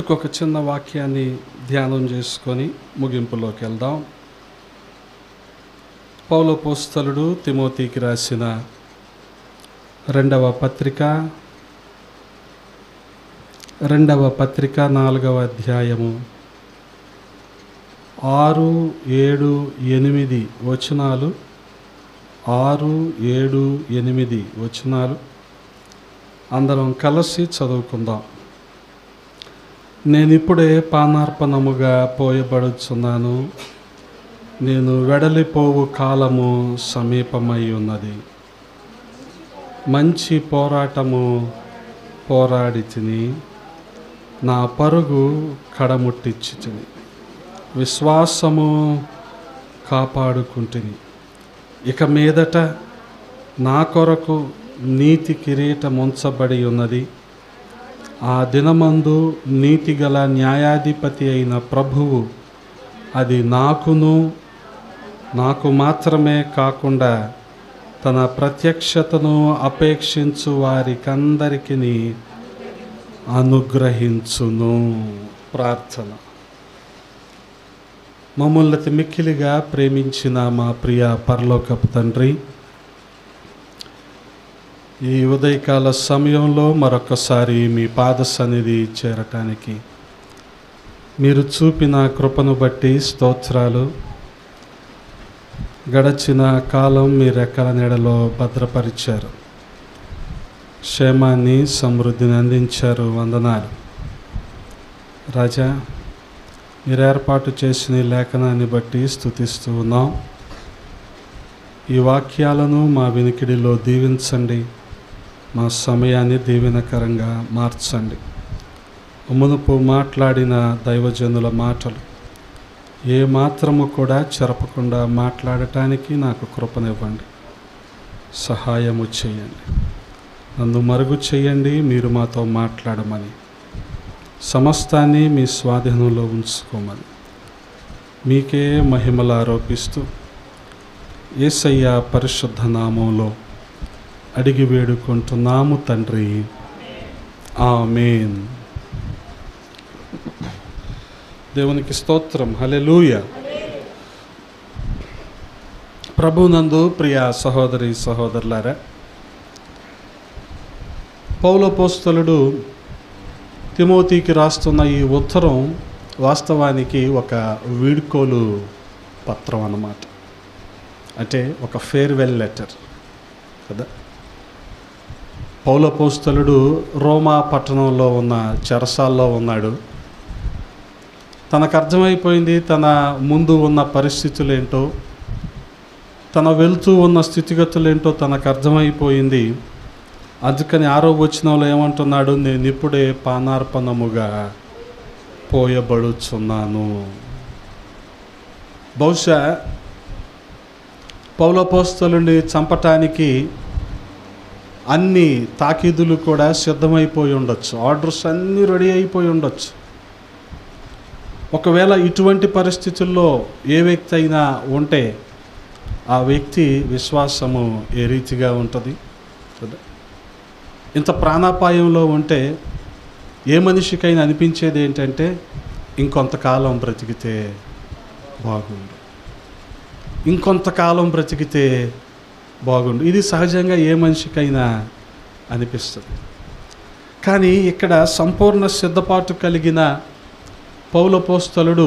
ఒక చిన్న వాక్యాన్ని ధ్యానం చేసుకొని ముగింపులోకి వెళ్దాం. పౌలు అపోస్తలుడు తిమోతికి రాసిన రెండవ పత్రిక 4వ అధ్యాయము 6, 7, 8 వచనాలు 6, 7, 8 వచనాలు అందరం కలిసి చదువుకుందాం. నేనిప్పుడే పానార్పణముగా పోయబడుచున్నాను. నేను వెడలిపోవు కాలము సమీపమై ఉన్నది. మంచి పోరాటము పోరాడి తిని నా పరుగు కడముట్టించి తిని విశ్వాసము కాపాడుకుంటుని. ఇక మీదట నా కొరకు నీతి కిరీటం ఉంచబడి ఉన్నది. ఆ దినమందు నీతిగల న్యాయాధిపతి అయిన ప్రభువు అది నాకు మాత్రమే కాకుండా తన ప్రత్యక్షతను అపేక్షించు వారికందరికీ అనుగ్రహించును. ప్రార్థన. మమ్మల్ని మిక్కిలిగా ప్రేమించిన మా ప్రియ పరలోకపు తండ్రి, ఈ ఉదయకాల సమయంలో మరొకసారి మీ పాద సన్నిధి చేరటానికి మీరు చూపిన కృపను బట్టి స్తోత్రాలు. గడచిన కాలం మీ రెక్కల నీడలో భద్రపరిచారు, క్షేమాన్ని సమృద్ధిని అందించారు. వందనాలు రాజా. మీరు ఏర్పాటు చేసిన ఈ లేఖనాన్ని బట్టి స్తుతిస్తూ ఉన్నాం. ఈ వాక్యాలను మా వినికిడిలో దీవించండి. మా సమయాన్ని దీవెనకరంగా మార్చండి. మునుపు మాట్లాడిన దైవజనుల మాటలు ఏ మాత్రము కూడా చెరపకుండా మాట్లాడటానికి నాకు కృపనివ్వండి. సహాయము చేయండి. నన్ను మరుగు చేయండి. మీరు మాతో మాట్లాడమని, సమస్తాన్ని మీ స్వాధీనంలో ఉంచుకోమని మీకే మహిమలు ఆరోపిస్తూ యేసయ్య పరిశుద్ధ నామంలో అడిగి వేడుకుంటున్నాము తండ్రి. ఆమేన్. దేవునికి స్తోత్రం. హల్లెలూయా. ప్రభునందు ప్రియ సహోదరి సహోదరులారా, పౌలు అపోస్తలుడు తిమోతికి రాస్తున్న ఈ ఉత్తరం వాస్తవానికి ఒక వీడ్కోలు పత్రం అన్నమాట. అంటే ఒక ఫేర్వెల్ లెటర్ కదా. పౌలు అపోస్తలుడు రోమా పట్టణంలో ఉన్న చెరసాల్లో ఉన్నాడు. తనకు అర్థమైపోయింది తన ముందు ఉన్న పరిస్థితులేంటో, తన వెళ్తూ ఉన్న స్థితిగతులేంటో తనకు అర్థమైపోయింది. అందుకని 6వ వచనంలో ఏమంటున్నాడు? నేను ఇప్పుడే పానార్పణముగా పోయబడుచున్నాను. బహుశా పౌలు అపోస్తలుడిని చంపటానికి అన్ని తాకీదులు కూడా సిద్ధమైపోయి ఉండొచ్చు. ఆర్డర్స్ అన్నీ రెడీ అయిపోయి ఉండొచ్చు. ఒకవేళ ఇటువంటి పరిస్థితుల్లో ఏ వ్యక్తి అయినా ఉంటే ఆ వ్యక్తి విశ్వాసము ఏ రీతిగా ఉంటుంది కదా. ఇంత ప్రాణాపాయంలో ఉంటే ఏ మనిషికైనా అనిపించేది ఏంటంటే ఇంకొంతకాలం బ్రతికితే బాగుండు, ఇంకొంతకాలం బ్రతికితే బాగుండు. ఇది సహజంగా ఏ మనిషికైనా అనిపిస్తుంది. కానీ ఇక్కడ సంపూర్ణ సిద్ధపాటు కలిగిన పౌలు అపోస్తలుడు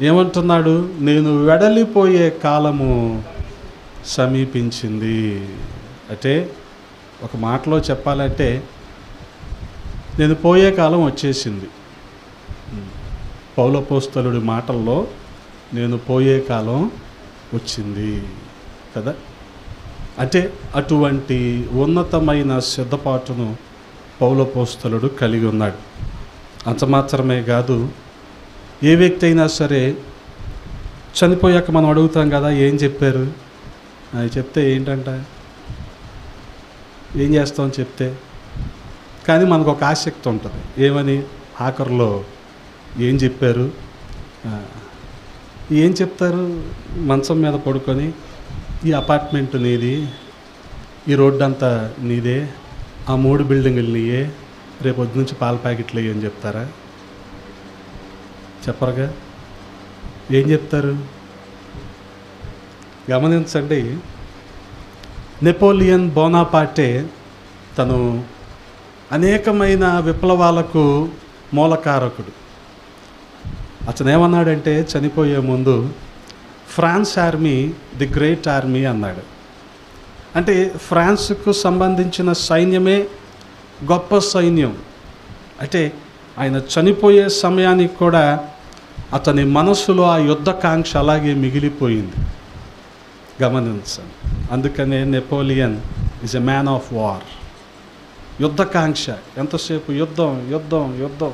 ఏమంటున్నాడు? నేను వెడలిపోయే కాలము సమీపించింది. అంటే ఒక మాటలో చెప్పాలంటే నేను పోయే కాలం వచ్చేసింది. పౌలు అపోస్తలుడి మాటల్లో నేను పోయే కాలం వచ్చింది కదా. అంటే అటువంటి ఉన్నతమైన సిద్ధపాటును పౌలు అపోస్తలుడు కలిగి ఉన్నాడు. అంత మాత్రమే కాదు, ఏ వ్యక్తి అయినా సరే చనిపోయాక మనం అడుగుతాం కదా, ఏం చెప్పారు అది చెప్తే ఏంటంట, ఏం చేస్తాం చెప్తే. కానీ మనకు ఒక ఆసక్తి ఉంటుంది. ఏమని? ఆఖరిలో ఏం చెప్పారు, ఏం చెప్తారు? మంచం మీద పడుకొని ఈ అపార్ట్మెంట్ నీది, ఈ రోడ్డు అంతా నీదే, ఆ 3 బిల్డింగులు నీయే, రేపు పొద్దు నుంచి పాల ప్యాకెట్లు వేయని చెప్తారా? చెప్పరుగా. ఏం చెప్తారు? గమనించండి, నెపోలియన్ బోనాపార్టే తను అనేకమైన విప్లవాలకు మూలకారకుడు. అతను ఏమన్నాడంటే చనిపోయే ముందు, France army the great army అన్నాడు. అంటే ఫ్రాన్స్కు సంబంధించిన సైన్యమే గొప్ప సైన్యం. అంటే ఆయన చనిపోయే సమయానికి కూడా అతని మనసులో ఆ యుద్ధకాంక్ష అలాగే మిగిలిపోయింది. గమనించండి. అందుకనే Napoleon is a man of war. యుద్ధకాంక్ష, ఎంతసేపు యుద్ధం యుద్ధం యుద్ధం,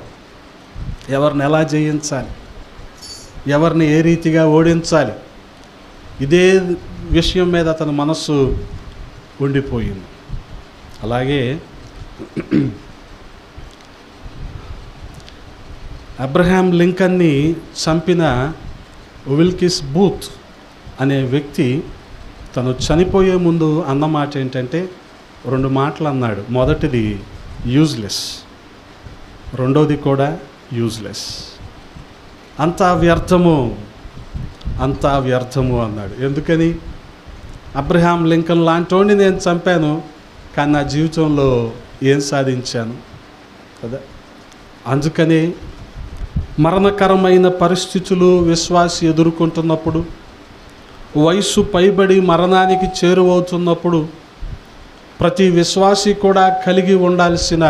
ఎవరిని ఎలా జయించాలి, ఎవరిని ఏ రీతిగా ఓడించాలి, ఇదే విషయం మీద అతని మనస్సు ఉండిపోయింది. అలాగే అబ్రహాం లింకన్ని చంపిన విల్కిస్ బూత్ అనే వ్యక్తి తను చనిపోయే ముందు అన్నమాట ఏంటంటే 2 మాటలు అన్నాడు. మొదటిది యూజ్లెస్, రెండోది కూడా యూజ్లెస్. అంతా వ్యర్థము, అంతా వ్యర్థము అన్నాడు. ఎందుకని? అబ్రహాం లింకన్ లాంటోని నేను చంపాను, కానీ నా జీవితంలో ఏం సాధించాను కదా. అందుకని మరణకరమైన పరిస్థితులు విశ్వాసి ఎదుర్కొంటున్నప్పుడు, వయస్సు పైబడి మరణానికి చేరువవుతున్నప్పుడు, ప్రతి విశ్వాసి కూడా కలిగి ఉండాల్సిన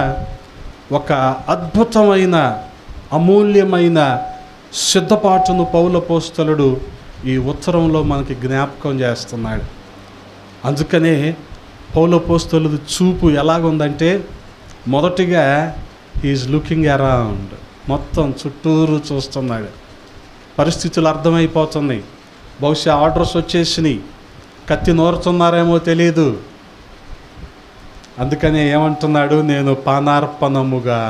ఒక అద్భుతమైన అమూల్యమైన సిద్ధపాటును పౌలపోస్తలుడు ఈ ఉత్తరంలో మనకి జ్ఞాపకం చేస్తున్నాడు. అందుకనే పౌలపోస్తలుడు చూపు ఎలాగుందంటే, మొదటిగా హీఈస్ లుకింగ్ అరౌండ్, మొత్తం చుట్టూరు చూస్తున్నాడు. పరిస్థితులు అర్థమైపోతున్నాయి. బహుశా ఆర్డర్స్ వచ్చేసినాయి, కత్తి నోరుతున్నారేమో తెలియదు. అందుకనే ఏమంటున్నాడు? నేను పానార్పణముగా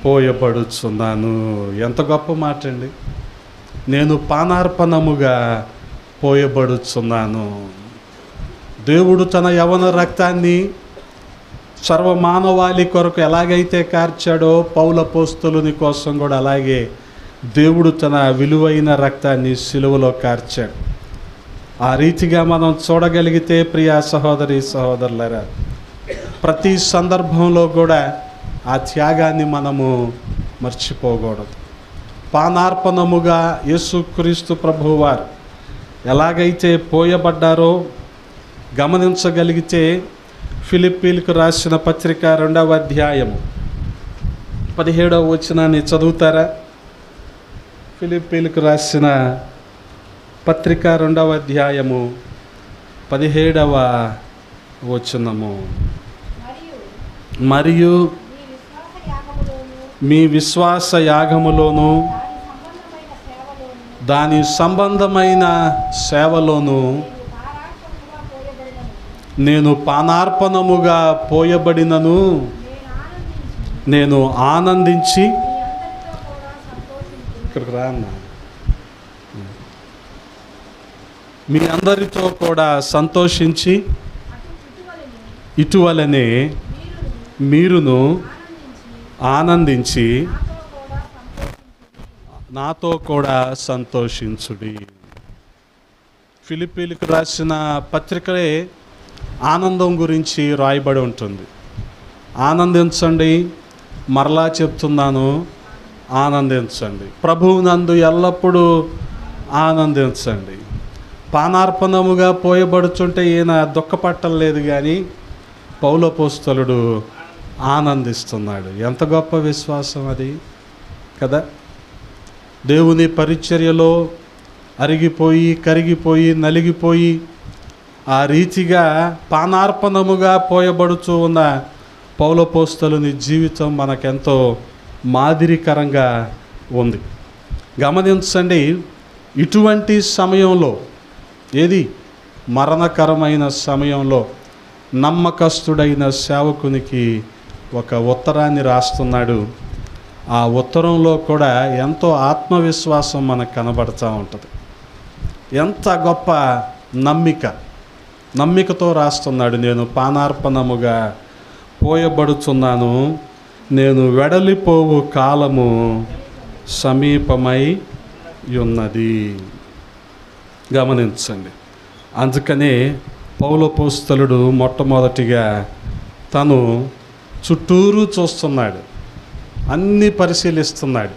పోయబడుచున్నాను. ఎంత గొప్ప మాట అండి! నేను పానార్పణముగా పోయబడుచున్నాను. దేవుడు తన యవన రక్తాన్ని సర్వమానవాళి కొరకు ఎలాగైతే కార్చాడో, పౌలపోస్తలుని కోసం కూడా అలాగే దేవుడు తన విలువైన రక్తాన్ని సిలువలో కార్చాడు. ఆ రీతిగా మనం చూడగలిగితే ప్రియా సహోదరి సహోదరులారా, ప్రతి సందర్భంలో కూడా ఆ త్యాగాన్ని మనము మర్చిపోకూడదు. పానార్పణముగా యేసుక్రీస్తు ప్రభువారు ఎలాగైతే పోయబడ్డారో గమనించగలిగితే, ఫిలిప్పీలకు రాసిన పత్రిక 2వ అధ్యాయము 17వ వచనాన్ని చదువుతారా? ఫిలిప్పీలకు రాసిన పత్రిక 2వ అధ్యాయము 17వ వచనము. మరియు మీ విశ్వాస యాగములోను దాని సంబంధమైన సేవలోను నేను పానార్పణముగా పోయబడినను, నేను ఆనందించి, ఇక్కడికి రా అన్న, మీ అందరితో కూడా సంతోషించి ఇటువలనే మీరును ఆనందించి నాతో కూడా సంతోషించుడి. ఫిలిప్పీలకు రాసిన పత్రికలే ఆనందం గురించి రాయబడి ఉంటుంది. ఆనందించండి, మరలా చెప్తున్నాను, ఆనందించండి. ప్రభువునందు ఎల్లప్పుడూ ఆనందించండి. పానార్పణముగా పోయబడుతుంటే ఈయన దుఃఖపట్టలేదు, కానీ పౌలపోస్తలుడు ఆనందిస్తున్నాడు. ఎంత గొప్ప విశ్వాసం అది కదా. దేవుని పరిచర్యలో అరిగిపోయి, కరిగిపోయి, నలిగిపోయి ఆ రీతిగా పానార్పణముగా పోయబడుతూ ఉన్న పౌలపోస్తలుని జీవితం మనకెంతో మాదిరికరంగా ఉంది. గమనించండి, ఇటువంటి సమయంలో, ఏది మరణకరమైన సమయంలో నమ్మకస్తుడైన సేవకునికి ఒక ఉత్తరాన్ని రాస్తున్నాడు. ఆ ఉత్తరంలో కూడా ఎంతో ఆత్మవిశ్వాసం మనకు కనబడుతూ ఉంటుంది. ఎంత గొప్ప నమ్మికతో రాస్తున్నాడు. నేను పానార్పణముగా పోయబడుచున్నాను, నేను వెడలిపోవు కాలము సమీపమై ఉన్నది. గమనించండి. అందుకనే పౌలపోస్తలుడు మొట్టమొదటిగా తను చుట్టూరు చూస్తున్నాడు, అన్నీ పరిశీలిస్తున్నాడు.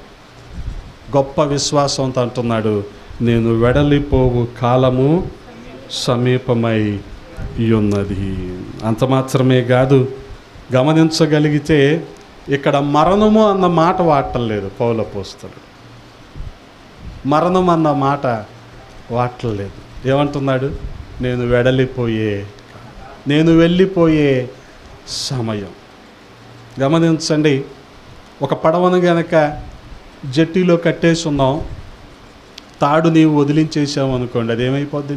గొప్ప విశ్వాసంతో అంటున్నాడు, నేను వెడలిపోవు కాలము సమీపమై ఉన్నది. అంత మాత్రమే కాదు, గమనించగలిగితే ఇక్కడ మరణము అన్న మాట వాడటలేదు పౌలపోస్తలుడు. మరణం అన్న మాట వాడలేదు. ఏమంటున్నాడు? నేను వెళ్ళిపోయే సమయం. గమనించండి. ఒక పడవను గనక జట్టిలో కట్టేసి ఉన్నాం, తాడు నీవు వదిలించేసావు అనుకోండి, అదేమైపోద్ది?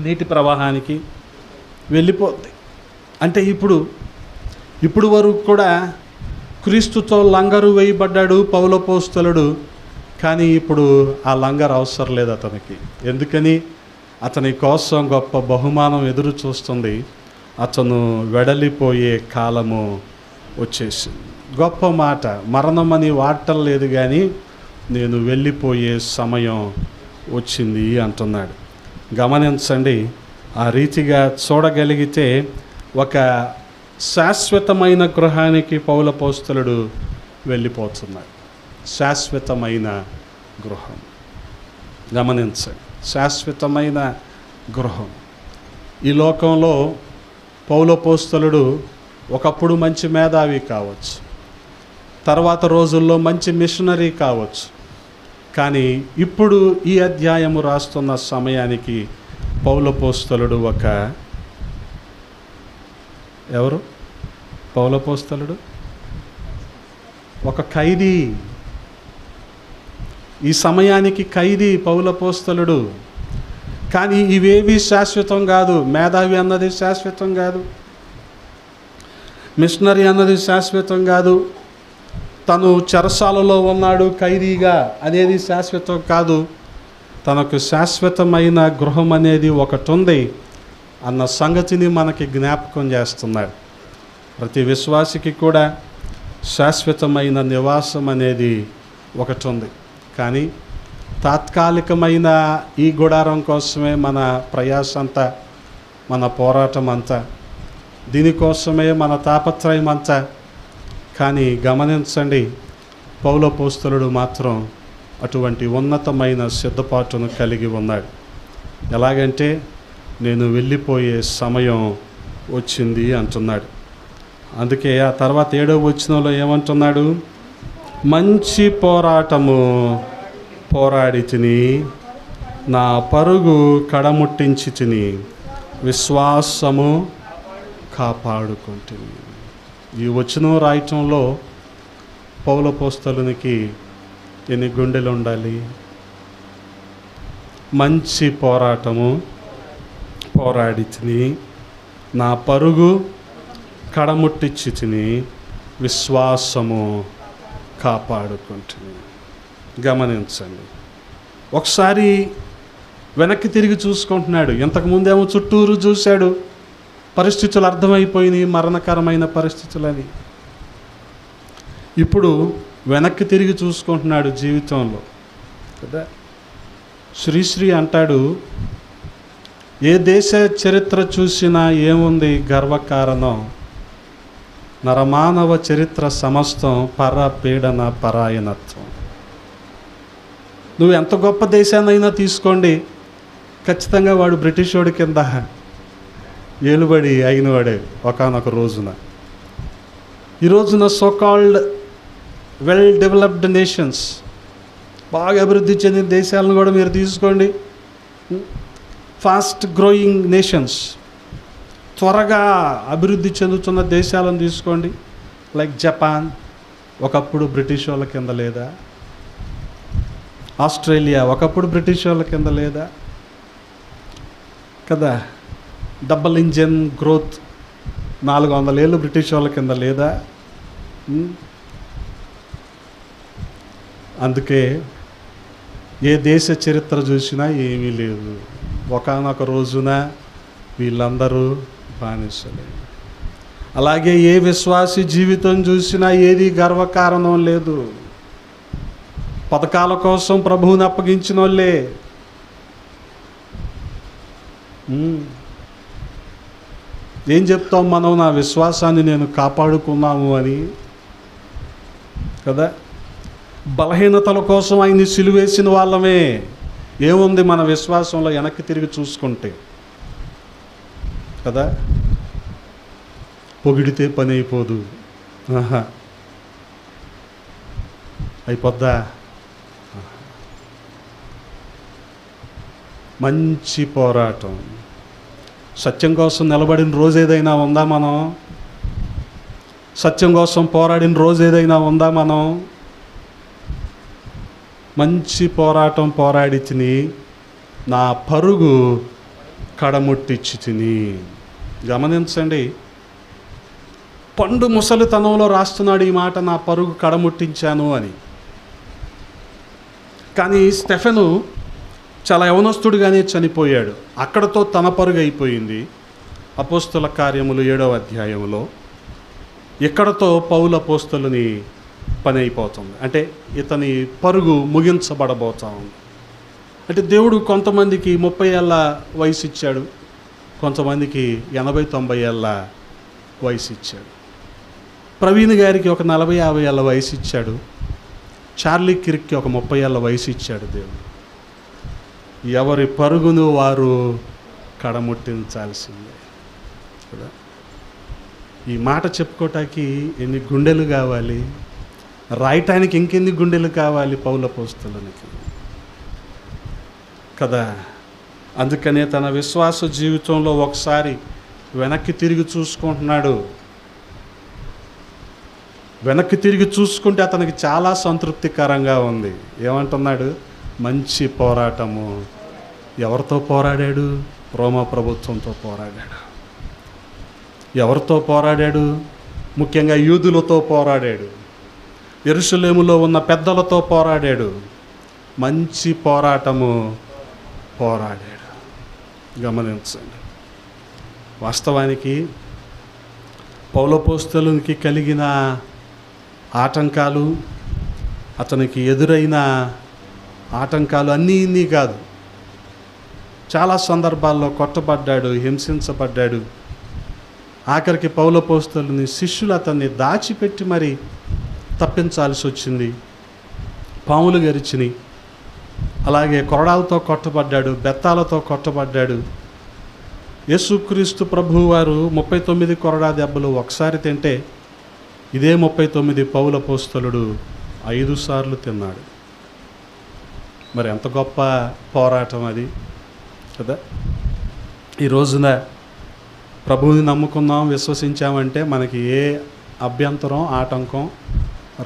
నీటి ప్రవాహానికి వెళ్ళిపోద్ది. అంటే ఇప్పుడు వరకు కూడా క్రీస్తుతో లంగరు వేయబడ్డాడు పౌలపోస్తలుడు. కానీ ఇప్పుడు ఆ లంగర్ అవసరం లేదు అతనికి. ఎందుకని? అతని కోసం గొప్ప బహుమానం ఎదురు చూస్తుంది. అతను వెడలిపోయే కాలము వచ్చేసింది. గొప్ప మాట. మరణం అని వాడటం లేదు, కానీ నేను వెళ్ళిపోయే సమయం వచ్చింది అంటున్నాడు. గమనించండి. ఆ రీతిగా చూడగలిగితే ఒక శాశ్వతమైన గృహానికి పౌలపోస్తలుడు వెళ్ళిపోతున్నాడు. శాశ్వతమైన గృహం. గమనించండి. శాశ్వతమైన గృహం. ఈ లోకంలో పౌలపోస్తలుడు ఒకప్పుడు మంచి మేధావి కావచ్చు, తర్వాత రోజుల్లో మంచి మిషనరీ కావచ్చు. కానీ ఇప్పుడు ఈ అధ్యాయము రాస్తున్న సమయానికి పౌలపోస్తలుడు ఎవరు? పౌలపోస్తలుడు ఒక ఖైదీ. ఈ సమయానికి ఖైదీ పౌలపోస్తలుడు. కానీ ఇవేవి శాశ్వతం కాదు. మేధావి అన్నది శాశ్వతం కాదు, మిషనరీ అన్నది శాశ్వతం కాదు, తను చెరసాలలో ఉన్నాడు ఖైదీగా అనేది శాశ్వతం కాదు. తనకు శాశ్వతమైన గృహం అనేది ఒకటి ఉంది అన్న సంగతిని మనకి జ్ఞాపకం చేస్తున్నాడు. ప్రతి విశ్వాసికి కూడా శాశ్వతమైన నివాసం అనేది ఒకటి ఉంది. కానీ తాత్కాలికమైన ఈ గుడారం కోసమే మన ప్రయాస అంతా, మన పోరాటం అంతా, దీనికోసమే మన తాపత్రయం అంతా. కానీ గమనించండి, పౌలపోస్తలుడు మాత్రం అటువంటి ఉన్నతమైన సిద్ధపాటును కలిగి ఉన్నాడు. ఎలాగంటే నేను వెళ్ళిపోయే సమయం వచ్చింది అంటున్నాడు. అందుకే ఆ తర్వాత 7వ వచనంలో ఏమంటున్నాడు? మంచి పోరాటము పోరాడి తిని, నా పరుగు కడముట్టించి తిని, విశ్వాసము కాపాడుకుంటుంది. ఈ వచనం రాయటంలో పౌలపోస్తలునికి ఎన్ని గుండెలు ఉండాలి? మంచి పోరాటము పోరాడి తిని, నా పరుగు కడముట్టించి తిని, విశ్వాసము కాపాడుకుంటుంది. గమనించండి. ఒకసారి వెనక్కి తిరిగి చూసుకుంటున్నాడు. ఇంతకుముందేమో చుట్టూరు చూశాడు, పరిస్థితులు అర్థమైపోయినాయి, మరణకరమైన పరిస్థితులని. ఇప్పుడు వెనక్కి తిరిగి చూసుకుంటున్నాడు జీవితంలో కదా. శ్రీశ్రీ అంటాడు, ఏ దేశ చరిత్ర చూసినా ఏముంది గర్వకారణం, నరమానవ చరిత్ర సమస్తం పరపీడన పరాయణత్వం. నువ్వు ఎంత గొప్ప దేశాన్నైనా తీసుకోండి, ఖచ్చితంగా వాడు బ్రిటిష్ వాడి కింద ఏలుబడి అయినవాడే ఒకానొక రోజున. ఈ రోజున సోకాల్డ్ వెల్ డెవలప్డ్ నేషన్స్, బాగా అభివృద్ధి చెందిన దేశాలను కూడా మీరు తీసుకోండి, ఫాస్ట్ గ్రోయింగ్ నేషన్స్, త్వరగా అభివృద్ధి చెందుతున్న దేశాలను తీసుకోండి. లైక్ జపాన్, ఒకప్పుడు బ్రిటిష్ వాళ్ళ కింద లేదా? ఆస్ట్రేలియా ఒకప్పుడు బ్రిటిష్ వాళ్ళ కింద లేదా కదా? డబుల్ ఇంజన్ గ్రోత్ 400 ఏళ్ళు బ్రిటిష్ వాళ్ళ కింద లేదా? అందుకే ఏ దేశ చరిత్ర చూసినా ఏమీ లేదు. ఒకానొక రోజున వీళ్ళందరూ బానిసలే. అలాగే ఏ విశ్వాసి జీవితం చూసినా ఏది గర్వకారణం లేదు. పథకాల కోసం ప్రభువుని అప్పగించిన వాళ్ళే. ఏం చెప్తాం మనం, నా విశ్వాసాన్ని నేను కాపాడుకున్నాము అని కదా. బలహీనతల కోసం ఆయన్ని సిలువేసిన వాళ్ళమే. ఏముంది మన విశ్వాసంలో వెనక్కి తిరిగి చూసుకుంటే కదా. పొగిడితే పని అయిపోదు. అయిపోద్దా? మంచి పోరాటం. సత్యం కోసం నిలబడిన రోజు ఏదైనా ఉందా మనం? సత్యం కోసం పోరాడిన రోజు ఏదైనా ఉందా మనం? మంచి పోరాటం పోరాడి తిని నా పరుగు కడముట్టించి తిని. గమనించండి, పండు ముసలితనంలో రాస్తున్నాడు ఈ మాట, నా పరుగు కడముట్టించాను అని. కానీ స్టెఫెను చాలా యవనస్తుడిగానే చనిపోయాడు. అక్కడతో తన పరుగు అయిపోయింది. అపోస్తల కార్యములు 7వ అధ్యాయంలో ఇక్కడతో పౌలు అపోస్తలుని పని అయిపోతుంది. అంటే ఇతని పరుగు ముగించబడబోతా ఉంది. అంటే దేవుడు కొంతమందికి 30 ఏళ్ళ వయసు ఇచ్చాడు, కొంతమందికి 80-90 ఏళ్ళ వయసు ఇచ్చాడు. ప్రవీణ్ గారికి ఒక 40-50 ఏళ్ళ వయసు ఇచ్చాడు. చార్లీ కిర్క్కి ఒక 30 ఏళ్ళ వయసు ఇచ్చాడు దేవుడు. ఎవరి పరుగును వారు కడముట్టించాల్సిందే కదా. ఈ మాట చెప్పుకోవటానికి ఎన్ని గుండెలు కావాలి, రాయటానికి ఇంకెన్ని గుండెలు కావాలి పౌలు అపోస్తలునికి కదా. అందుకనే తన విశ్వాస జీవితంలో ఒకసారి వెనక్కి తిరిగి చూసుకుంటున్నాడు. వెనక్కి తిరిగి చూసుకుంటే అతనికి చాలా సంతృప్తికరంగా ఉంది. ఏమంటున్నాడు? మంచి పోరాటము. ఎవరితో పోరాడాడు? రోమా ప్రభుత్వంతో పోరాడాడు. ఎవరితో పోరాడాడు? ముఖ్యంగా యూదులతో పోరాడాడు. యెరూషలేములో ఉన్న పెద్దలతో పోరాడాడు. మంచి పోరాటము పోరాడాడు. గమనించండి, వాస్తవానికి పౌలు అపోస్తలునికి కలిగిన ఆటంకాలు, అతనికి ఎదురైన ఆటంకాలు అన్నీ ఇన్ని కాదు. చాలా సందర్భాల్లో కొట్టబడ్డాడు, హింసించబడ్డాడు. ఆఖరికి పౌలు అపోస్తలుని శిష్యులు అతన్ని దాచిపెట్టి మరి తప్పించాల్సి వచ్చింది. పాములు గరిచిని. అలాగే కొరడాలతో కొట్టబడ్డాడు, బెత్తాలతో కొట్టబడ్డాడు. యేసుక్రీస్తు ప్రభువు వారు 39 కొరడా దెబ్బలు ఒకసారి తింటే, ఇదే 39 పౌలు అపోస్తలుడు 5 సార్లు తిన్నాడు. మరి ఎంత గొప్ప పోరాటం అది కదా. ఈ రోజున ప్రభువుని నమ్ముకున్నాం, విశ్వసించామంటే మనకి ఏ అభ్యంతరం, ఆటంకం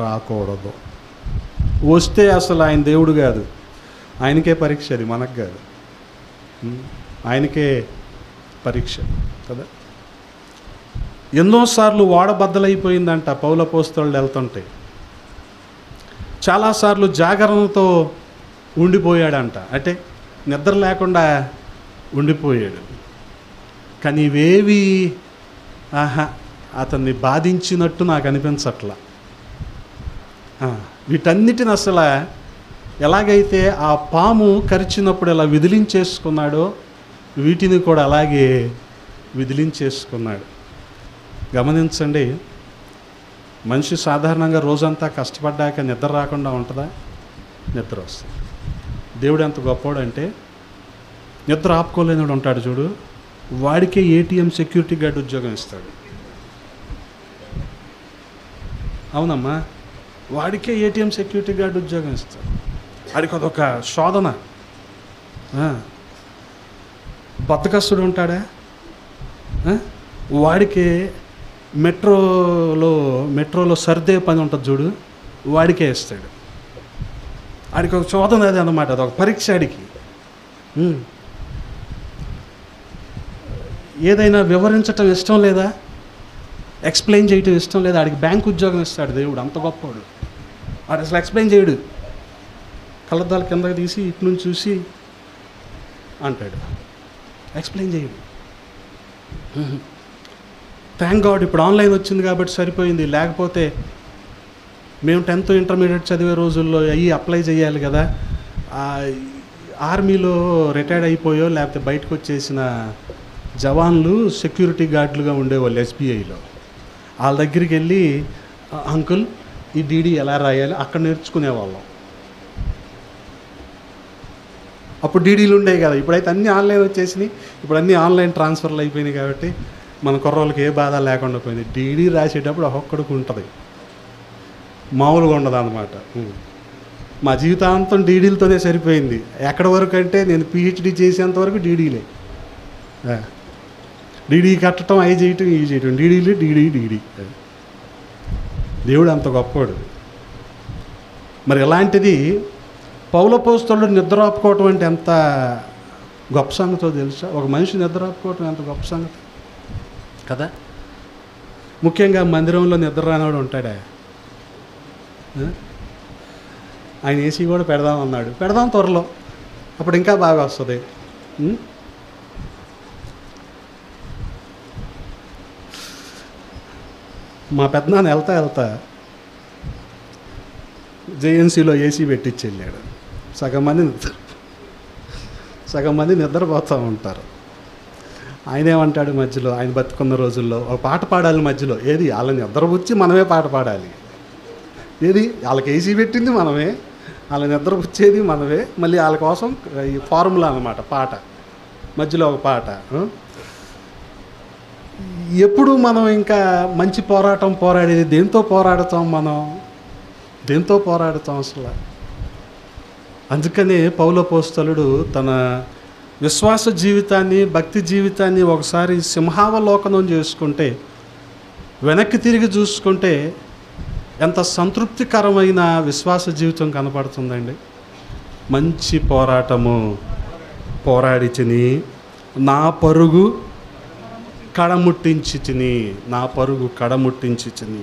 రాకూడదు. వస్తే అసలు ఆయన దేవుడు కాదు, ఆయనకే పరీక్ష. అది మనకు కాదు, ఆయనకే పరీక్ష కదా. ఎన్నోసార్లు ఓడబద్దలైపోయిందంట పౌలు అపోస్తలుడు వెళ్తుంటే. చాలాసార్లు జాగరణతో ఉండిపోయాడంట, అంటే నిద్ర లేకుండా ఉండిపోయాడు. కానీ ఇవేవి అతన్ని బాధించినట్టు నాకు అనిపించట్లా. వీటన్నిటిని అసలు ఎలాగైతే ఆ పాము కరిచినప్పుడు ఎలా విదిలించేసుకున్నాడో, వీటిని కూడా అలాగే విదిలించేసుకున్నాడు. గమనించండి, మనిషి సాధారణంగా రోజంతా కష్టపడ్డాక నిద్ర రాకుండా ఉంటుందా? నిద్ర వస్తుంది. దేవుడు ఎంత గొప్పవాడు అంటే, నిద్ర ఆపుకోలేనివాడు ఉంటాడు చూడు, వాడికే ఏటీఎం సెక్యూరిటీ గార్డ్ ఉద్యోగం ఇస్తాడు. అవునమ్మా, వాడికే ఏటీఎం సెక్యూరిటీ గార్డ్ ఉద్యోగం ఇస్తాడు. వాడికి అదొక శోధన. బద్దకస్తుడు ఉంటాడా, వాడికి మెట్రోలో సర్దే పని ఉంటుంది చూడు, వాడికే ఇస్తాడు. వాడికి ఒక శోధన అది అన్నమాట, అదొక పరీక్ష ఆడికి. ఏదైనా వివరించటం ఇష్టం లేదా, ఎక్స్ప్లెయిన్ చేయటం ఇష్టం లేదా, ఆడికి బ్యాంక్ ఉద్యోగం ఇస్తాడు దేవుడు. అంత గొప్పవాడు. వాడు అసలు ఎక్స్ప్లెయిన్ చేయడు, కళ్ళద్దాలు కిందకి తీసి ఇటు నుంచి చూసి అంటాడు, ఎక్స్ప్లెయిన్ చేయడు. థ్యాంక్ గాడ్ ఇప్పుడు ఆన్లైన్ వచ్చింది కాబట్టి సరిపోయింది. లేకపోతే మేము 10th ఇంటర్మీడియట్ చదివే రోజుల్లో అయ్యి అప్లై చేయాలి కదా. ఆర్మీలో రిటైర్డ్ అయిపోయో లేకపోతే బయటకు వచ్చేసిన జవాన్లు సెక్యూరిటీ గార్డులుగా ఉండేవాళ్ళు ఎస్బీఐలో. వాళ్ళ దగ్గరికి వెళ్ళి అంకుల్ ఈ డీడీ ఎలా రాయాలి అక్కడ నేర్చుకునేవాళ్ళం. అప్పుడు డీడీలు ఉండేవి కదా. ఇప్పుడైతే అన్నీ ఆన్లైన్ వచ్చేసినాయి. ఇప్పుడు అన్నీ ఆన్లైన్ ట్రాన్స్ఫర్లు అయిపోయినాయి కాబట్టి మన కుర్రోళ్ళకి ఏ బాధ లేకుండా పోయింది. డీడీ రాసేటప్పుడు ఒక్కొక్కడికి ఉంటుంది, మామూలుగా ఉండదు అన్నమాట. మా జీవితాంతం డీడీలతోనే సరిపోయింది. ఎక్కడి వరకు అంటే నేను పిహెచ్డీ చేసేంత వరకు డీడీలే. డీడీ కట్టడం, అవి చేయటం, ఇవి చేయటం, డీడీలు డీడీ. దేవుడు అంత గొప్పవాడు. మరి ఇలాంటిది పౌలపోస్తలుడు నిద్ర ఆపుకోవటం అంటే ఎంత గొప్ప సంగతో తెలుసా? ఒక మనిషి నిద్ర ఆపుకోవటం ఎంత గొప్ప సంగతి కదా. ముఖ్యంగా మందిరంలో నిద్ర రానివాడు ఉంటాడా? ఆయన ఏసీ కూడా పెడదామన్నాడు. పెడదాం త్వరలో, అప్పుడు ఇంకా బాగా వస్తుంది. మా పెద్దనాన్న వెళ్తా జేఎన్సీలో ఏసీ పెట్టించి వెళ్ళాడు. సగం మంది నిద్రపోతూ ఉంటారు. ఆయన ఏమంటాడు మధ్యలో, ఆయన బతుకున్న రోజుల్లో ఒక పాట పాడాలి మధ్యలో. ఏది వాళ్ళని నిద్రపుచ్చి మనమే పాట పాడాలి. ఏది వాళ్ళకి ఏసీ పెట్టింది మనమే, వాళ్ళ నిద్రపుచ్చేది మనమే, మళ్ళీ వాళ్ళ కోసం ఈ ఫార్ములా అన్నమాట పాట. మధ్యలో ఒక పాట. ఎప్పుడు మనం ఇంకా మంచి పోరాటం పోరాడేది దేంతో పోరాడుతాం? మనం దేంతో పోరాడుతాం అసలు? అందుకనే పౌలపోస్తలుడు తన విశ్వాస జీవితాన్ని, భక్తి జీవితాన్ని ఒకసారి సింహావలోకనం చేసుకుంటే, వెనక్కి తిరిగి చూసుకుంటే ఎంత సంతృప్తికరమైన విశ్వాస జీవితం కనపడుతుందండి. మంచి పోరాటము పోరాడి తిని నా పరుగు కడముట్టించి తిని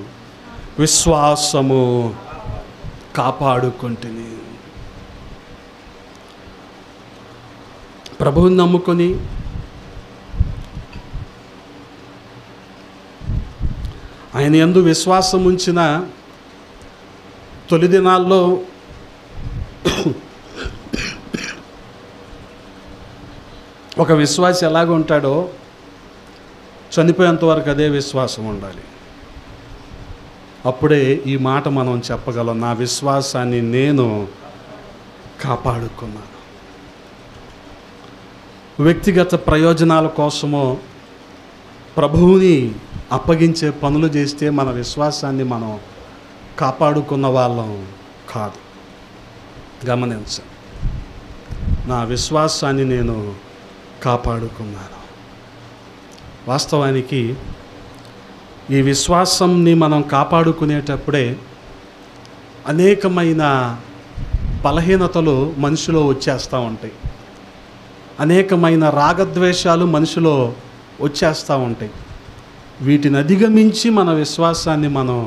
విశ్వాసము కాపాడుకుంటుని. ప్రభువుని నమ్ముకొని ఆయన యందు విశ్వాసం ఉంచిన తొలి దినాల్లో ఒక విశ్వాసి ఎలాగ ఉంటాడో చనిపోయేంత వరకు అదే విశ్వాసం ఉండాలి. అప్పుడే ఈ మాట మనం చెప్పగలం, నా విశ్వాసాన్ని నేను కాపాడుకున్నాను. వ్యక్తిగత ప్రయోజనాల కోసమో ప్రభువుని అప్పగించే పనులు చేస్తే మన విశ్వాసాన్ని మనం కాపాడుకున్న వాళ్ళం కాదు. గమనించండి, నా విశ్వాసాన్ని నేను కాపాడుకున్నాను. వాస్తవానికి ఈ విశ్వాసాన్ని మనం కాపాడుకునేటప్పుడే అనేకమైన బలహీనతలు మనిషిలో వచ్చేస్తూ ఉంటాయి. అనేకమైన రాగద్వేషాలు మనిషిలో వచ్చేస్తూ ఉంటాయి. వీటిని అధిగమించి మన విశ్వాసాన్ని మనం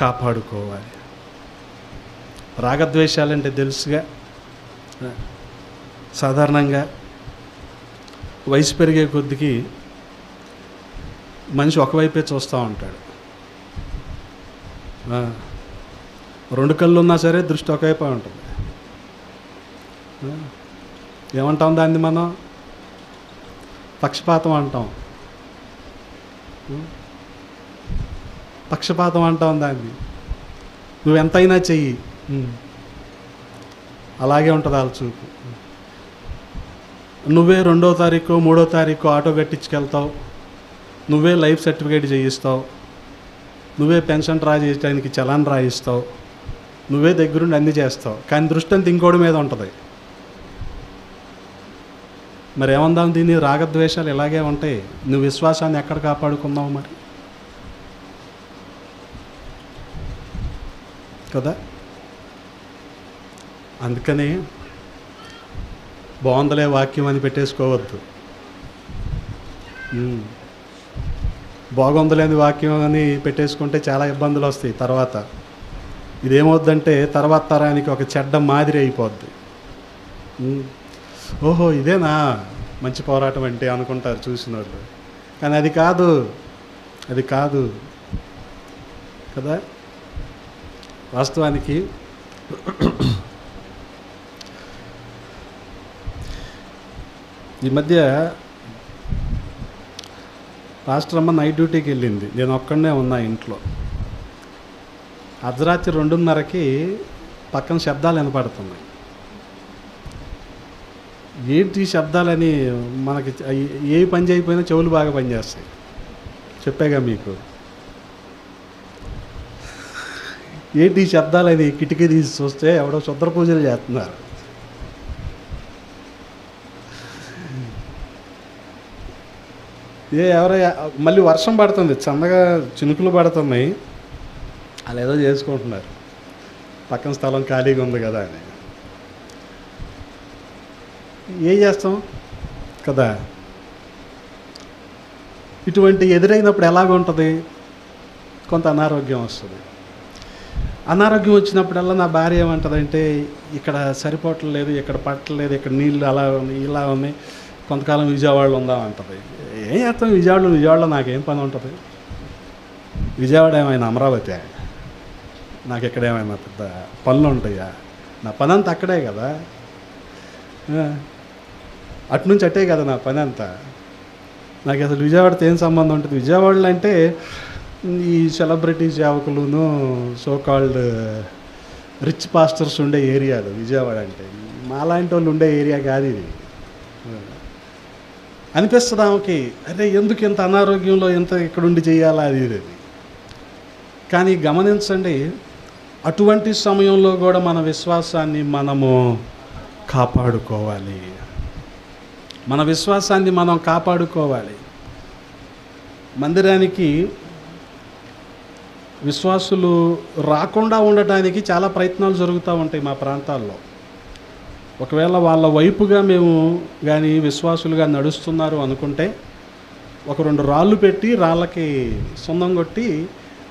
కాపాడుకోవాలి. రాగద్వేషాలంటే తెలుసుగా, సాధారణంగా వయసు పెరిగే కొద్దికి మనిషి ఒకవైపే చూస్తూ ఉంటాడు. రెండు కళ్ళు ఉన్నా సరే దృష్టి ఒకవైపే ఉంటుంది. ఏమంటాం దాన్ని మనం? పక్షపాతం అంటాం. పక్షపాతం అంటాం దాన్ని. నువ్వు ఎంతైనా చెయ్యి, అలాగే ఉంటుంది వాళ్ళ చూపు. నువ్వే 2వ తారీఖు 3వ తారీఖు ఆటో కట్టించుకెళ్తావు, నువ్వే లైఫ్ సర్టిఫికేట్ చేయిస్తావు, నువ్వే పెన్షన్ డ్రా చేయడానికి చలాన్ రాయిస్తావు, నువ్వే దగ్గరుండి అన్నీ చేస్తావు. కానీ దృష్టి అంతా ఇంకోటి మీద ఉంటుంది. మరి ఏమందాం దీన్ని? రాగద్వేషాలు ఇలాగే ఉంటాయి. నువ్వు విశ్వాసాన్ని ఎక్కడ కాపాడుకున్నావు మరి కదా. అందుకని బాగుందలే వాక్యం అని పెట్టేసుకోవద్దు. బాగుందలేని వాక్యం అని పెట్టేసుకుంటే చాలా ఇబ్బందులు వస్తాయి తర్వాత. ఇదేమవుద్దంటే తర్వాత తరానికి ఒక చెడ్డ మాదిరి అయిపోద్ది. ఓహో ఇదేనా మంచి పోరాటం అంటే అనుకుంటారు చూసిన వాళ్ళు. కానీ అది కాదు. అది కాదు కదా. వాస్తవానికి ఈ మధ్య పాస్టర్ అమ్మ నైట్ డ్యూటీకి వెళ్ళింది, నేను ఒక్కడనే ఉన్నా ఇంట్లో. అర్ధరాత్రి 2:30కి పక్కన శబ్దాలు వినపడుతున్నాయి. ఏంటి శబ్దాలని, మనకి ఏ పని చేయకపోయినా చెవులు బాగా పనిచేస్తాయి, చెప్పాగా మీకు. ఏంటి శబ్దాలని కిటికీ తీసి చూస్తే ఎవడో శుద్ర పూజలు చేస్తున్నారు. ఎవరో మళ్ళీ వర్షం పడుతుంది, చల్లగా చినుకులు పడుతున్నాయి, వాళ్ళు ఏదో చేసుకుంటున్నారు, పక్కన స్థలం ఖాళీగా ఉంది కదా అని. ఏం చేస్తాం కదా. ఇటువంటి ఎదురైనప్పుడు ఎలాగుంటుంది, కొంత అనారోగ్యం వస్తుంది. అనారోగ్యం వచ్చినప్పుడల్లా నా భార్య ఏమంటుందంటే, ఇక్కడ సరిపోవట్లేదు, ఇక్కడ పట్టలేదు, ఇక్కడ నీళ్ళు అలా ఉన్నాయి, ఇలా ఉన్నాయి, కొంతకాలం విజయవాడలో ఉందామంటుంది. ఏం చేస్తాం విజయవాడలో నాకేం పని ఉంటుంది? విజయవాడ ఏమైనా అమరావతి? నాకు ఇక్కడ ఏమైనా పెద్ద పనులు ఉంటాయా? నా పని అంతా అక్కడే కదా, అటు నుంచి అట్టే కదా నా పని అంతా. నాకు అసలు విజయవాడతో ఏం సంబంధం ఉంటుంది? విజయవాడలో అంటే ఈ సెలబ్రిటీ సేవకులను, సోకాల్డ్ రిచ్ పాస్టర్స్ ఉండే ఏరియాలు విజయవాడ అంటే. మాలాంటి వాళ్ళు ఉండే ఏరియా కాదు ఇది. అనిపిస్తుంది ఆమెకి, అరే ఎందుకు ఇంత అనారోగ్యంలో ఎంత ఇక్కడుండి చేయాలా అది ఇది. కానీ గమనించండి, అటువంటి సమయంలో కూడా మన విశ్వాసాన్ని మనము కాపాడుకోవాలి. మన విశ్వాసాన్ని మనం కాపాడుకోవాలి. మందిరానికి విశ్వాసులు రాకుండా ఉండటానికి చాలా ప్రయత్నాలు జరుగుతూ ఉంటాయి మా ప్రాంతాల్లో. ఒకవేళ వాళ్ళ వైపుగా మేము కానీ విశ్వాసులుగా నడుస్తున్నారు అనుకుంటే, 1-2 రాళ్ళు పెట్టి రాళ్ళకి సున్నం కొట్టి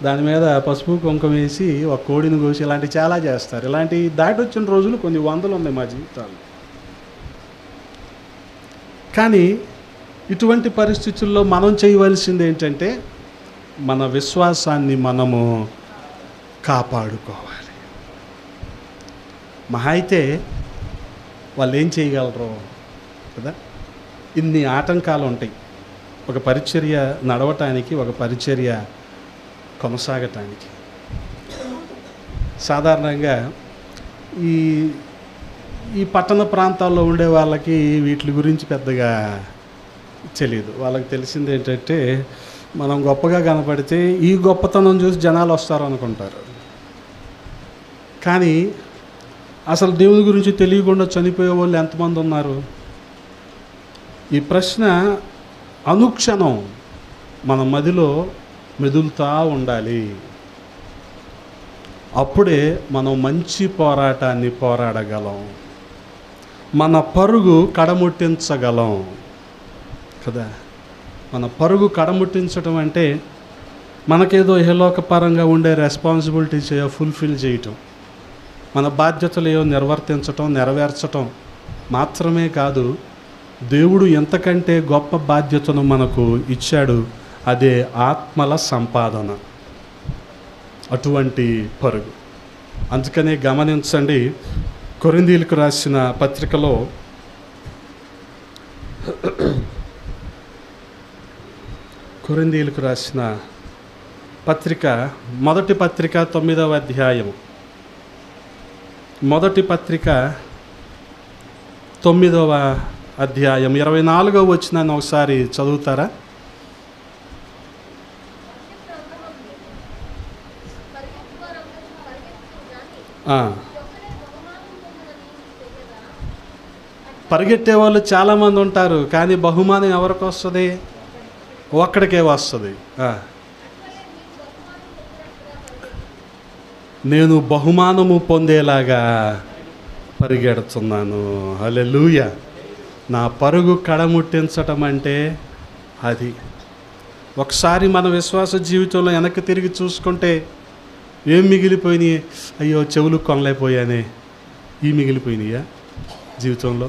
దాని మీద పసుపు కుంకుమ వేసి ఒక కోడిని కోసి ఇలాంటివి చాలా చేస్తారు. ఇలాంటి దాటి వచ్చిన రోజులు కొన్ని వందలు ఉన్నాయి మా జీవితాలు. కానీ ఇటువంటి పరిస్థితుల్లో మనం చేయవలసింది ఏంటంటే, మన విశ్వాసాన్ని మనము కాపాడుకోవాలి. మహా అయితే వాళ్ళు ఏం చేయగలరు కదా. ఇన్ని ఆటంకాలు ఉంటాయి ఒక పరిచర్య నడవటానికి, ఒక పరిచర్య కొనసాగటానికి. సాధారణంగా ఈ పట్టణ ప్రాంతాల్లో ఉండే వాళ్ళకి వీటి గురించి పెద్దగా తెలియదు. వాళ్ళకి తెలిసింది ఏంటంటే, మనం గొప్పగా కనపడితే ఈ గొప్పతనం చూసి జనాలు వస్తారు అనుకుంటారు. కానీ అసలు దేవుని గురించి తెలియకుండా చనిపోయే వాళ్ళు ఎంతమంది ఉన్నారు? ఈ ప్రశ్న అనుక్షణం మన మదిలో మెదులుతూ ఉండాలి. అప్పుడే మనం మంచి పోరాటాన్ని పోరాడగలం, మన పరుగు కడముట్టించగలం కదా. మన పరుగు కడముట్టించడం అంటే మనకేదో ఇహలోకపరంగా ఉండే రెస్పాన్సిబిలిటీస్ ఏవో ఫుల్ఫిల్ చేయటం, మన బాధ్యతలు ఏవో నెరవేర్చటం మాత్రమే కాదు, దేవుడు ఎంతకంటే గొప్ప బాధ్యతను మనకు ఇచ్చాడు, అదే ఆత్మల సంపాదన, అటువంటి పరుగు. అందుకనే గమనించండి, కొరింథీయులకు రాసిన పత్రికలో కొరింథీయులకు రాసిన పత్రిక, మొదటి పత్రిక 9వ అధ్యాయం, మొదటి పత్రిక 9వ అధ్యాయం 24వ వచనాన్ని ఒకసారి చదువుతారా? పరిగెట్టే వాళ్ళు చాలామంది ఉంటారు, కానీ బహుమానం ఎవరికి వస్తుంది? ఒక్కడికే వస్తుంది. నేను బహుమానము పొందేలాగా పరిగెడుతున్నాను. హల్లెలూయా. నా పరుగు కడముట్టించటం అంటే అది. ఒకసారి మన విశ్వాస జీవితంలో వెనక్కి తిరిగి చూసుకుంటే ఏం మిగిలిపోయినాయి? అయ్యో చెవులు కొనలేకపోయానే, ఈ మిగిలిపోయినాయా జీవితంలో?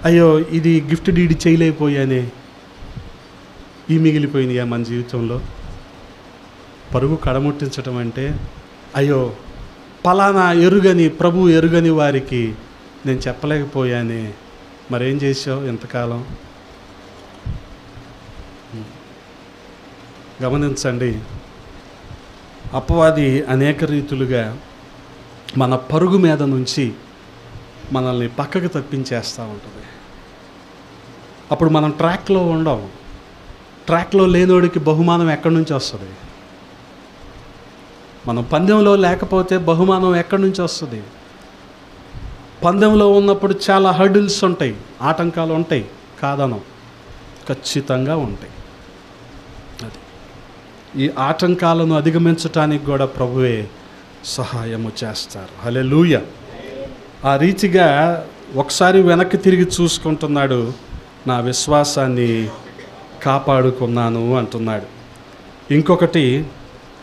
అయ్యో ఇది గిఫ్ట్ డీడ్ చేయలేకపోయానే, ఈ మిగిలిపోయినాయా మన జీవితంలో? పరుగు కడముట్టించటం అంటే, అయ్యో పలానా ప్రభు ఎరుగని వారికి నేను చెప్పలేకపోయానే, మరేం చేసావు ఇంతకాలం? గమనించండి, అపవాది అనేక రీతులుగా మన పరుగు మీద నుంచి మనల్ని పక్కకు తప్పించేస్తూ ఉంటుంది. అప్పుడు మనం ట్రాక్లో ఉండం. ట్రాక్లో లేనోడికి బహుమానం ఎక్కడి నుంచి వస్తుంది? మనం పందెంలో లేకపోతే బహుమానం ఎక్కడి నుంచి వస్తుంది? పందెంలో ఉన్నప్పుడు చాలా హర్డిల్స్ ఉంటాయి, ఆటంకాలు ఉంటాయి, కాదనం, ఖచ్చితంగా ఉంటాయి. అది ఈ ఆటంకాలను అధిగమించటానికి కూడా ప్రభువే సహాయము చేస్తారు. హల్లెలూయా. ఆ రీతిగా ఒకసారి వెనక్కి తిరిగి చూసుకుంటున్నాడు, నా విశ్వాసాన్ని కాపాడుకున్నాను అంటున్నాడు. ఇంకొకటి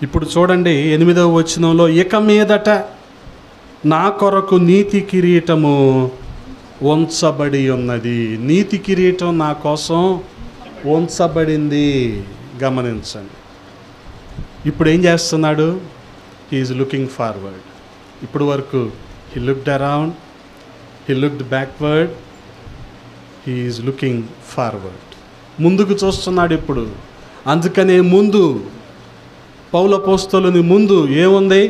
ఇప్పుడు చూడండి 8వ వచనంలో, ఇక మీదట నా కొరకు నీతి కిరీటము ఉంచబడి ఉన్నది. నీతి కిరీటం నా కోసం ఉంచబడింది. గమనించండి, ఇప్పుడు ఏం చేస్తున్నాడు? He is looking forward. ఇప్పుడు వరకు he looked around, he looked backward, he is looking forward. ముందుకు చూస్తున్నాడు ఇప్పుడు. అందుకనే ముందు పౌలపోస్తలుని ముందు ఏముంది?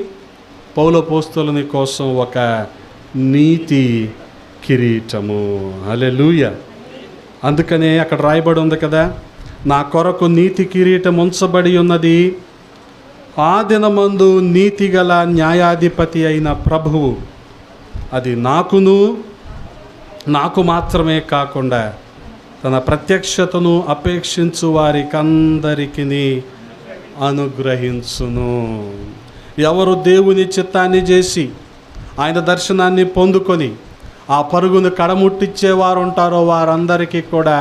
పౌలపోస్తలుని కోసం ఒక నీతి కిరీటము. హల్లెలూయా. అందుకనే అక్కడ రాయబడి ఉంది కదా, నా కొరకు నీతి కిరీటం ఉంచబడి ఉన్నది. ఆ దినమందు నీతి గల న్యాయాధిపతి అయిన ప్రభువు అది నాకు మాత్రమే కాకుండా తన ప్రత్యక్షతను అపేక్షించు వారికందరికీ అనుగ్రహించును. ఎవరు దేవుని చిత్తాన్ని చేసి ఆయన దర్శనాన్ని పొందుకొని ఆ పరుగును కడముట్టించేవారు ఉంటారో వారందరికీ కూడా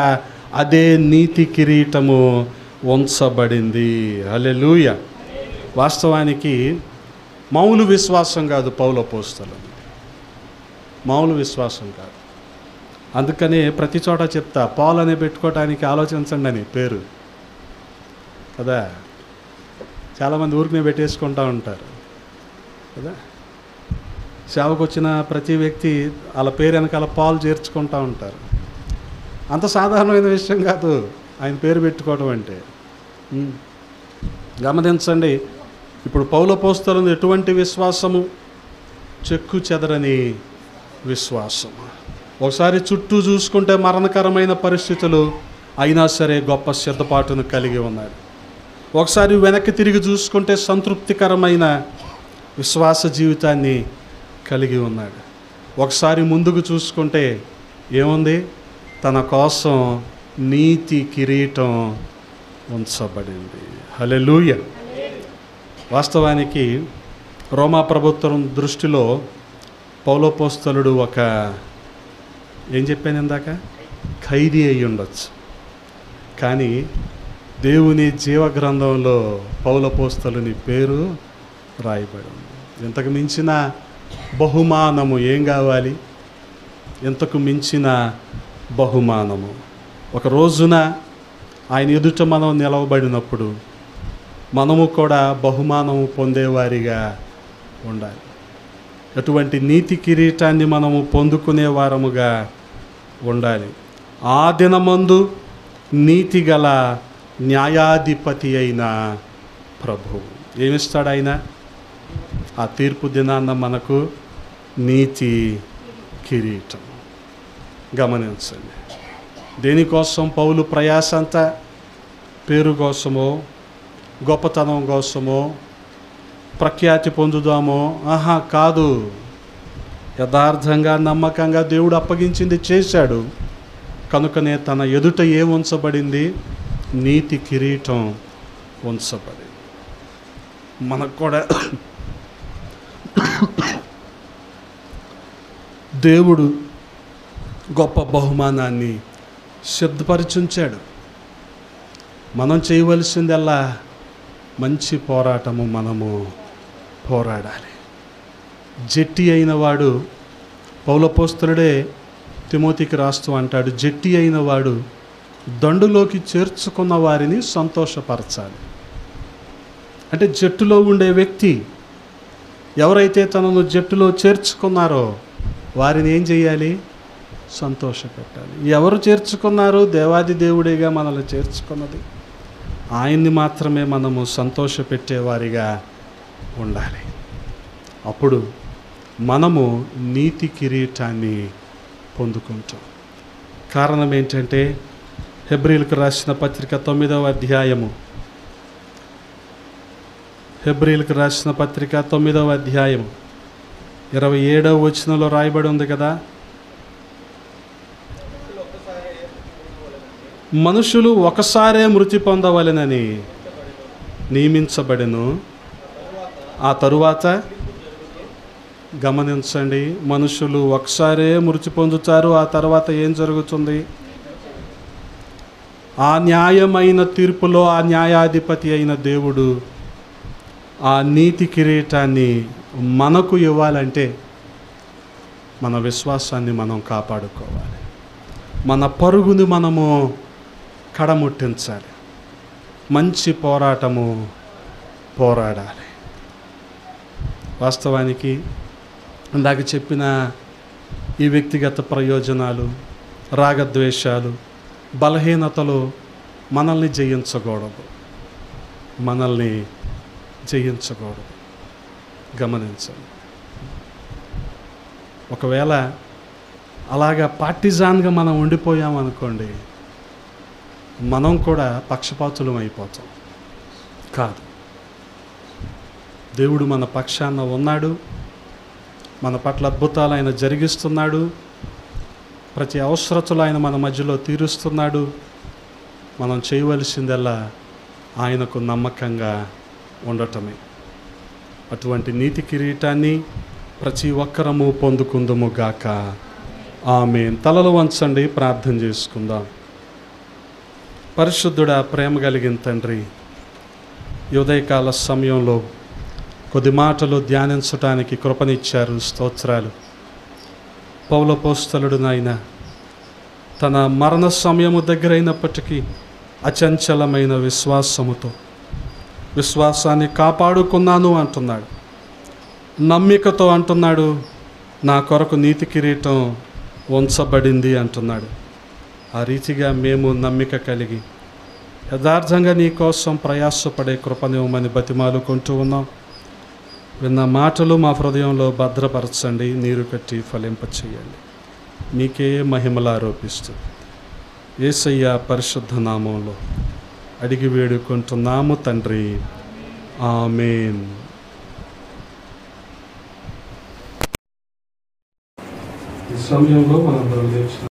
అదే నీతి కిరీటము ఉంచబడింది. హల్లెలూయా. వాస్తవానికి మామూలు విశ్వాసం కాదు పౌలపోస్తలు, మామూలు విశ్వాసం కాదు. అందుకనే ప్రతి చోట చెప్తా, పాల్ అనే పెట్టుకోవటానికి ఆలోచించండి అని పేరు కదా. చాలామంది ఊరికనే పెట్టేసుకుంటూ ఉంటారు కదా. సేవకు వచ్చిన ప్రతి వ్యక్తి వాళ్ళ పేరు వెనకాల పాలు చేర్చుకుంటూ ఉంటారు. అంత సాధారణమైన విషయం కాదు ఆయన పేరు పెట్టుకోవడం అంటే. గమనించండి, ఇప్పుడు పౌలపోస్తలుని ఎటువంటి విశ్వాసము? చెక్కు చెదరని విశ్వాసం. ఒకసారి చుట్టూ చూసుకుంటే మరణకరమైన పరిస్థితులు అయినా సరే గొప్ప సిద్ధపాటును కలిగి ఉన్నాడు. ఒకసారి వెనక్కి తిరిగి చూసుకుంటే సంతృప్తికరమైన విశ్వాస జీవితాన్ని కలిగి ఉన్నాడు. ఒకసారి ముందుకు చూసుకుంటే ఏముంది? తన కోసం నీతి కిరీటం ఉంచబడింది. హల్లెలూయా. వాస్తవానికి రోమా ప్రభుత్వం దృష్టిలో పౌలపోస్తలుడు ఒక ఏం చెప్పాను ఇందాక, ఖైదీ అయి ఉండొచ్చు. కానీ దేవుని జీవగ్రంథంలో పౌలపోస్తలుని పేరు రాయబడి ఉంది. ఇంతకు మించిన బహుమానము ఏం కావాలి? ఇంతకు మించిన బహుమానము. ఒక రోజున ఆయన ఎదుట మనం నిలవబడినప్పుడు మనము కూడా బహుమానము పొందేవారిగా ఉండాలి. అటువంటి నీతి కిరీటాన్ని మనము పొందుకునే వారముగా ఉండాలి. ఆ దినమందు నీతి గల న్యాయాధిపతి అయిన ప్రభువు ఏమిస్తాడు? ఆయన ఆ తీర్పు దినాన్న మనకు నీతి కిరీటం. గమనించండి, దేనికోసం పౌలు ప్రయాస అంతా? పేరు కోసమో, గొప్పతనం కోసమో, ప్రఖ్యాతి పొందుదామో? కాదు. యథార్థంగా నమ్మకంగా దేవుడు అప్పగించింది చేశాడు కనుకనే తన ఎదుట ఏం ఉంచబడింది? నీతి కిరీటం ఉంచబడింది. మనకు కూడా దేవుడు గొప్ప బహుమానాన్ని సిద్ధపరిచుంచాడు. మనం చేయవలసిందల్లా మంచి పోరాటము మనము పోరాడాలి. జట్టి అయిన వాడు, పౌలపోస్తలుడే తిమోతికి రాస్తూ అంటాడు, జట్టి అయిన వాడు దండులోకి చేర్చుకున్న వారిని సంతోషపరచాలి. అంటే జట్టులో ఉండే వ్యక్తి ఎవరైతే తనను జట్టులో చేర్చుకున్నారో వారిని ఏం చేయాలి? సంతోషపెట్టాలి. ఎవరు చేర్చుకున్నారు? దేవాది దేవుడేగా మనల్ని చేర్చుకున్నది. ఆయన్ని మాత్రమే మనము సంతోషపెట్టేవారిగా ఉండాలి. అప్పుడు మనము నీతి కిరీటాన్ని పొందుకుంటాం. కారణం ఏంటంటే హెబ్రీలకు రాసిన పత్రిక 9వ అధ్యాయము, హెబ్రీలకు రాసిన పత్రిక 9వ అధ్యాయము 27వ వచనంలో రాయబడి ఉంది కదా, మనుషులు ఒకసారే మృతి పొందవలెనని నియమించబడెను. ఆ తరువాత గమనించండి, మనుషులు ఒకసారే మృతి పొందుతారు. ఆ తర్వాత ఏం జరుగుతుంది? ఆ న్యాయమైన తీర్పులో ఆ న్యాయాధిపతి అయిన దేవుడు ఆ నీతి కిరీటాన్ని మనకు ఇవ్వాలంటే మన విశ్వాసాన్ని మనం కాపాడుకోవాలి. మన పరుగుని మనము కడముట్టించాలి. మంచి పోరాటము పోరాడాలి. వాస్తవానికి ఇందాక చెప్పిన ఈ వ్యక్తిగత ప్రయోజనాలు, రాగద్వేషాలు, బలహీనతలు మనల్ని జయించకూడదు. గమనించండి. ఒకవేళ అలాగా పార్టిజాన్గా మనం ఉండిపోయామనుకోండి, మనం కూడా పక్షపాతులం అయిపోతాం. కాదు, దేవుడు మన పక్షాన ఉన్నాడు. మన పట్ల అద్భుతాలు ఆయన జరిగిస్తున్నాడు. ప్రతి అవసరతలు ఆయన మన మధ్యలో తీరుస్తున్నాడు. మనం చేయవలసిందల్లా ఆయనకు నమ్మకంగా ఉండటమే. అటువంటి నీతి కిరీటాన్ని ప్రతి ఒక్కరము పొందుకుందుము గాక. ఆమేన్. తలలు వంచండి, ప్రార్థన చేసుకుందాం. పరిశుద్ధుడా, ప్రేమ కలిగిన తండ్రి, ఈ ఉదయకాల సమయంలో కొద్ది మాటలు ధ్యానించటానికి కృపనిచ్చారు. స్తోత్రాలు. పౌలపోస్తలుడు నాయన తన మరణ సమయము దగ్గరైనప్పటికీ అచంచలమైన విశ్వాసముతో విశ్వాసాన్ని కాపాడుకున్నాను అంటున్నాడు. నమ్మికతో అంటున్నాడు, నా కొరకు నీతి కిరీటం ఉంచబడింది అంటున్నాడు. ఆ రీతిగా మేము నమ్మిక కలిగి యథార్థంగా నీ కోసం ప్రయాసపడే కృపనివ్వమని బతిమాలుకుంటూ ఉన్నాం. విన్న మాటలు మా హృదయంలో భద్రపరచండి, నీరు కట్టి ఫలింపచేయండి. నీకే మహిమలు ఆరోపిస్తూ యేసయ్య పరిశుద్ధ నామంలో అడిగి వేడుకుంటున్నాము తండ్రి. ఆమేన్. ఈ సమయంలో మనం